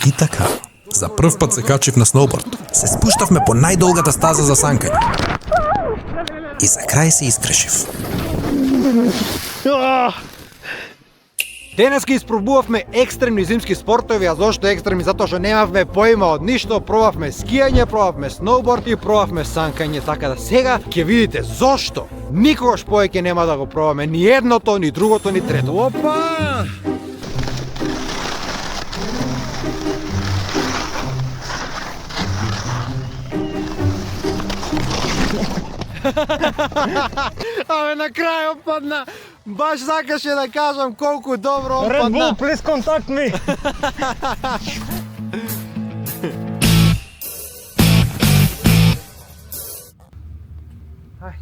И така, за прв пат се качив на сноуборд. Се спуштавме по најдолгата стаза за санкање. И за крај се истрешив. Денеска испробувавме екстремни зимски спортови, а зошто екстремни? Затоа што немавме поима од ништо, пробавме скијање, пробавме сноуборд и пробавме санкање, така да сега ќе видите зошто никогаш повеќе нема да го пробаме ни едното, ни другото, ни трето. Опа! Абе, на крај опадна. Баш сакаше да кажам колку добро опадна. Red Bull, please contact me. Ај,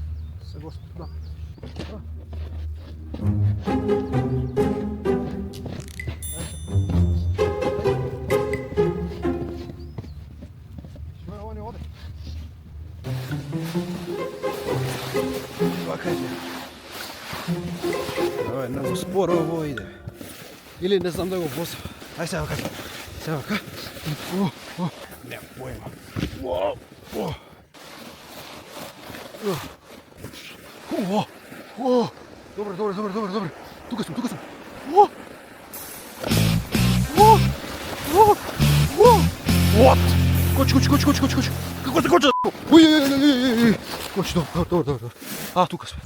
се господа. Ова е многу споро ово иде. Или не знам да го возам. Ај сега вака. Сега вака. Немам поема. Добре. Тука сум. What? Коч. Како се коча? Уј. Коч, добре. А, тука сме.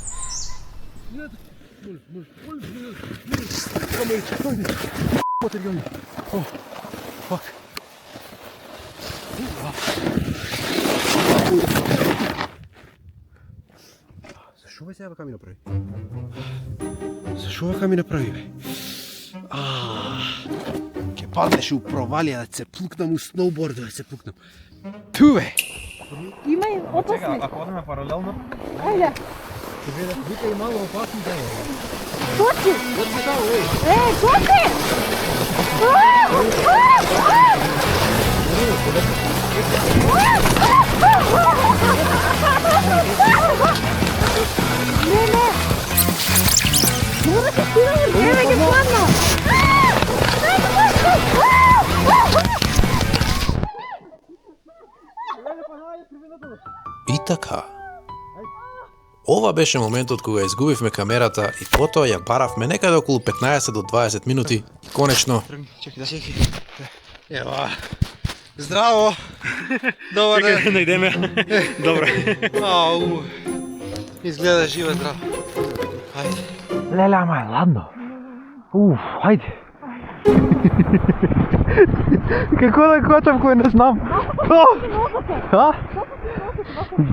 Материјали. О, фак. Зашо бе сега ми направи? Зашо ми направи, бе? Ке паднеш у провалија да се плукнам у сноуборд, да се плукнам. Ту, бе! Има и опасни. Чека, ако одеме паралелно, Ајде. вика и мало опасни да е. Скочи! Скочи! Не! Мора да стигаме време ќе падна! И така. Ова беше моментот кога изгубивме камерата и потоа ја баравме некаде околу 15 до 20 минути и конечно... Чекай. Ева. Здраво! Добар ден! Чекай да најдеме. Добре. Ау! Изгледа жива здраво. Ајде. Леле, ама е ладно. Ајде. Како да кочам кој не знам?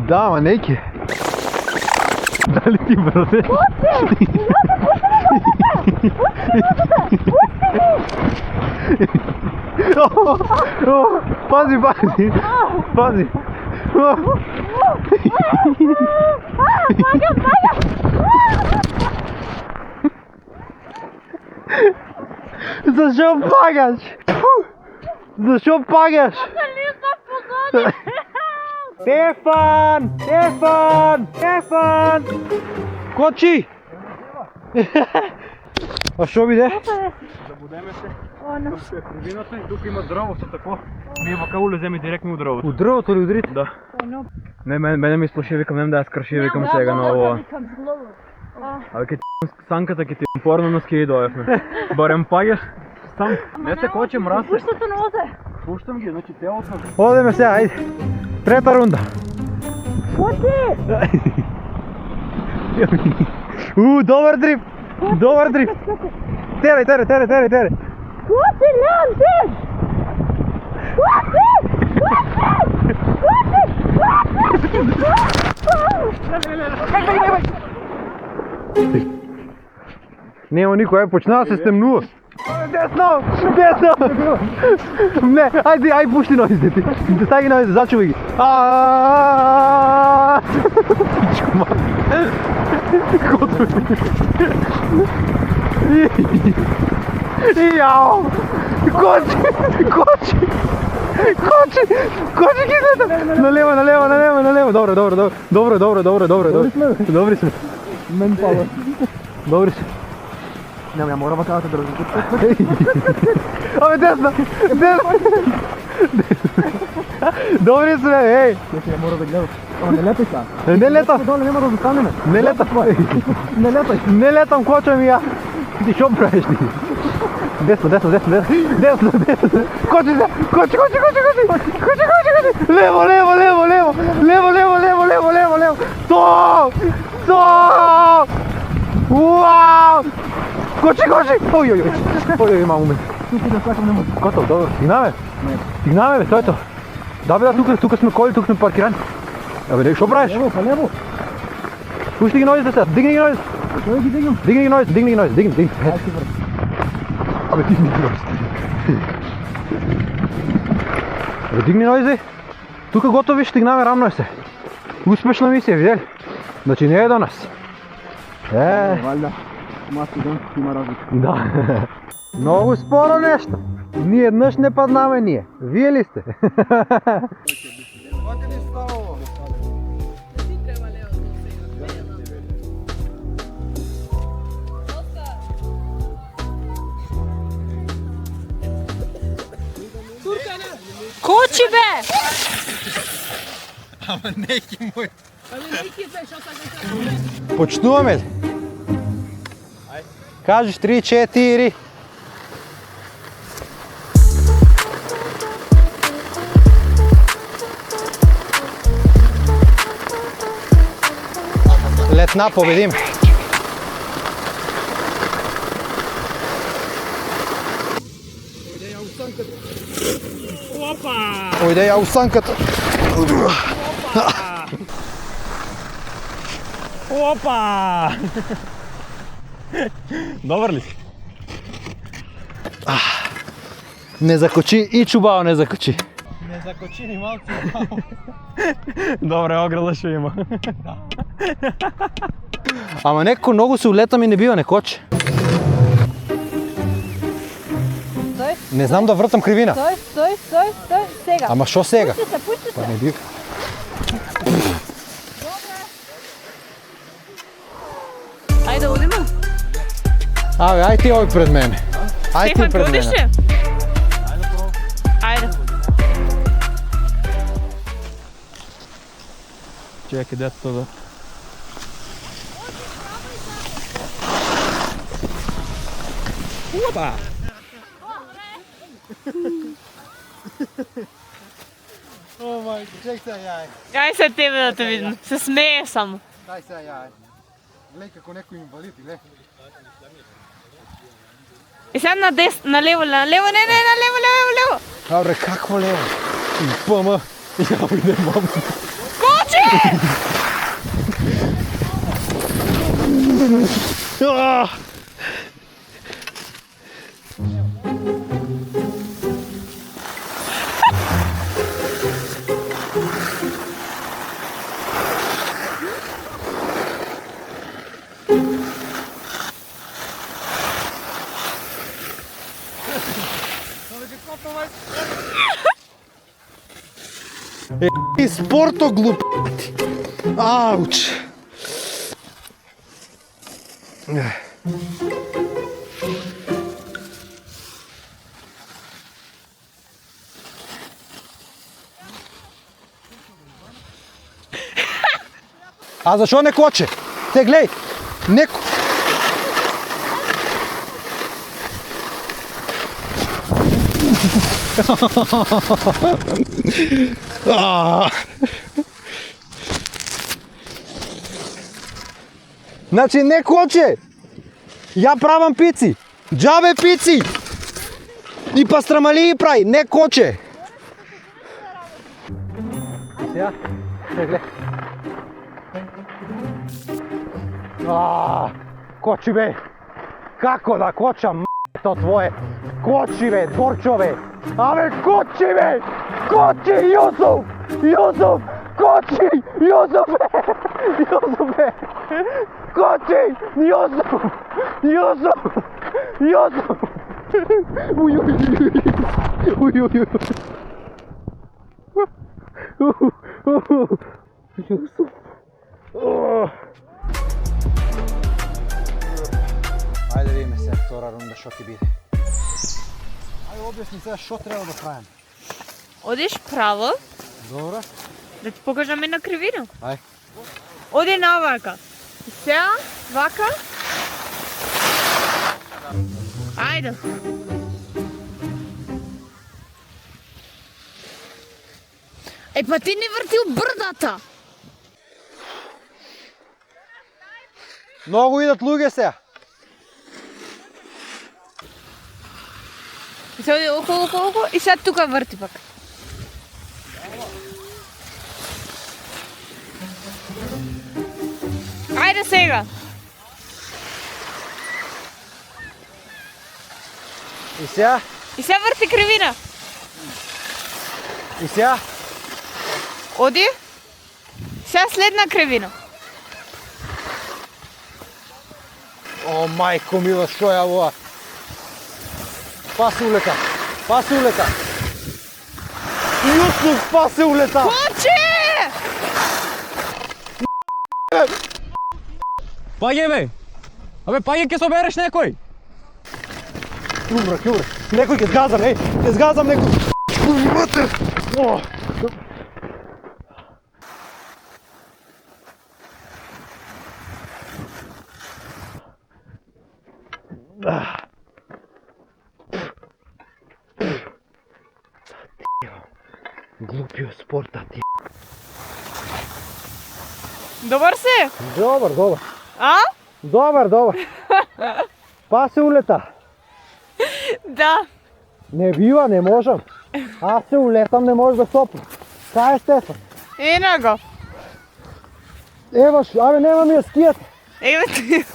Да, ма неќе. Дали ти брате? Пази! Зашо пагаш? Стефан! Кочи! А шо биде? Забудеме се. Се кривината и тука има дрво со тако. Ние вака улеземе директно у дрвото. У дрвото ли удрите? Да. Не, мене ми сплаши, викам, нем да ја скрши, викам сега на ово. Абе, ке санката ке ти порно на ски дојавме. Барем пагаш сам. Не се коче, мразе. Пуштате нозе. Пуштам ги, значи телото. Одеме сега, ајде. Трета рунда. Коти! Добар дрифт! Терај! Коти, немам тез! Нема никој, почнава се стемнува. Десно! Не, ајде, пушти нозите ти. Стаги нозите, зачувај ги. Јао! Кочи! Ги гледам! Налево! Добро. Добри сме. Мен пала. Добри сме. Не мора да кажете друго. Абе, десно! Добри сме, еј! Не мора да гледам. Ама не летај са. Не летам! Доле нема да застанеме. Не летам! Не летај. Не летам, кочам и ја! Ти шо правиш ти? Десно! Кочи се! Кочи! Лево! Стоп! Уау! Кочи! Ој, маму ме. Готов, добро. Стигнаме, бе, тоа е тоа. Да бе, тука сме коли, тука сме паркирани. Абе, шо правиш? Лево. Пушти ги нојзите сега, дигни ги нојзите. Што ги дигам? Дигни ги нојзите. Абе, дигни ги нојзите. Абе, дигни нојзи. Тука готови, стигнаме, рамно е се. Успешна мисија, видели? Значи не е до нас. Валјда. Ма студент има разлика. Да. Многу споро нешто. Ние еднаш не паднаме ние. Вие ли сте? Кучи бе! Почнуваме ли? Кажеш 3, 4. Летна победим. Ојде ја усанката. Опа! Добар ли си? Не закочи и чубао не закочи. Не закочи ни малку. Добре, ограда ще има. Ама некако многу се улетам и не бива, не кочи. Стој. Не знам да вртам кривина. Стој, сега. Ама шо сега? Пушти се. Па не бива. Ајде, одиме. Абе, ај ти овој пред мене. Ај ти пред мене. Ајде. Чекай, дето да... Опа! О, мајко, чек се јај. Ај се тебе да те видим. Се смее само. Дај се јај. Глеј како некој инвалид, глеј. И сега на лево, не, лево. Абре, какво лево? ПМ. Ја биде мам. Кочи! И спорто глупати. Ауч. А зашо не коче? Те глеј, неко... Значи не коче! Ја правам пици! Џабе пици! И пастрамалии прави, не коче! Сега, гледай. Кочи бе! Како да кочам, м***то твое? Кочи бе, Дорчове! Абе, кочи бе! Кочи, Јусуф! Јусуф! Кочи! Јусуф! Јусуф бе! Кочи! Јусуф! Јусуф! Јусуф! Уј, уј, уј, уј, уј. Јусуф! Ајде видиме се. втора рунда што ќе биде. Ајде објасни сега што треба да правиме. Одиш право, Добро? да ти покажам една кривина. Ај. Оди навака. И сега, вака. Ајде. Па ти не вртил брдата. Многу идат луѓе сега. И се оди околу и сега тука врти пак. Ајде сега. И сега? И сега врти кривина. И сега? Оди. Сега следна кривина. О, мајко мила, што е ова? Па се улета. Па се улета. Јусуф, па се улета. Кочи! Паѓај бе! Абе, паѓај ке собереш некој! Умра, ќе умре. Некој ќе згазам, ќе згазам некој. Матер! О! Глупио спорта ти. Добар се? Добар, добар. А? Добар, добар. Па се улета. Да. Не бива, не можам. Аз се улетам, не може да стопам. Кај е Стефан? Ена го. Еваш, абе нема ми ја скијата. Еве ти.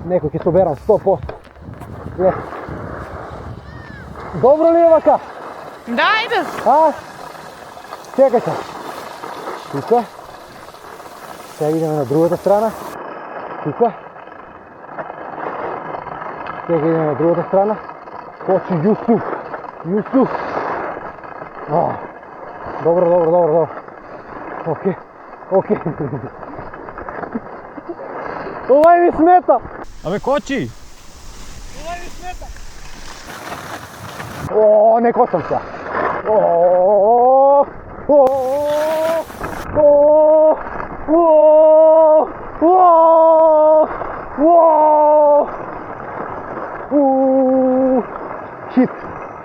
Некој ќе соберам 100%. Добро ли е вака? Да, ајде. Чекај се. Тука. Сега идеме на другата страна. Тука. Сега идеме на другата страна. Почи Јусуф. Јусуф. Добро. Океј. Овај ми смета. Абе, кочи! О, не косам се.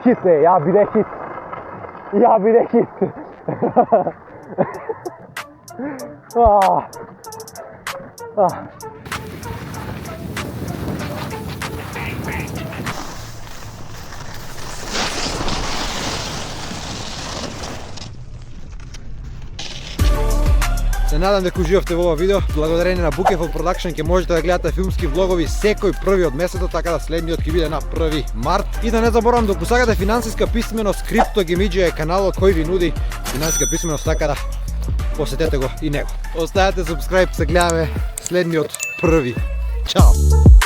Хит, ја биде хит. Се надам дека уживавте во ова видео. Благодарение на Bukefold Production ќе можете да гледате филмски влогови секој први од месецот, така да следниот ќе биде на 1 март. И да не заборавам, да сакате финансиска писменост, Crypto Gamidja е каналот кој ви нуди финансиска писменост, така да посетете го и него. Оставете subscribe, се гледаме следниот 1. Чао!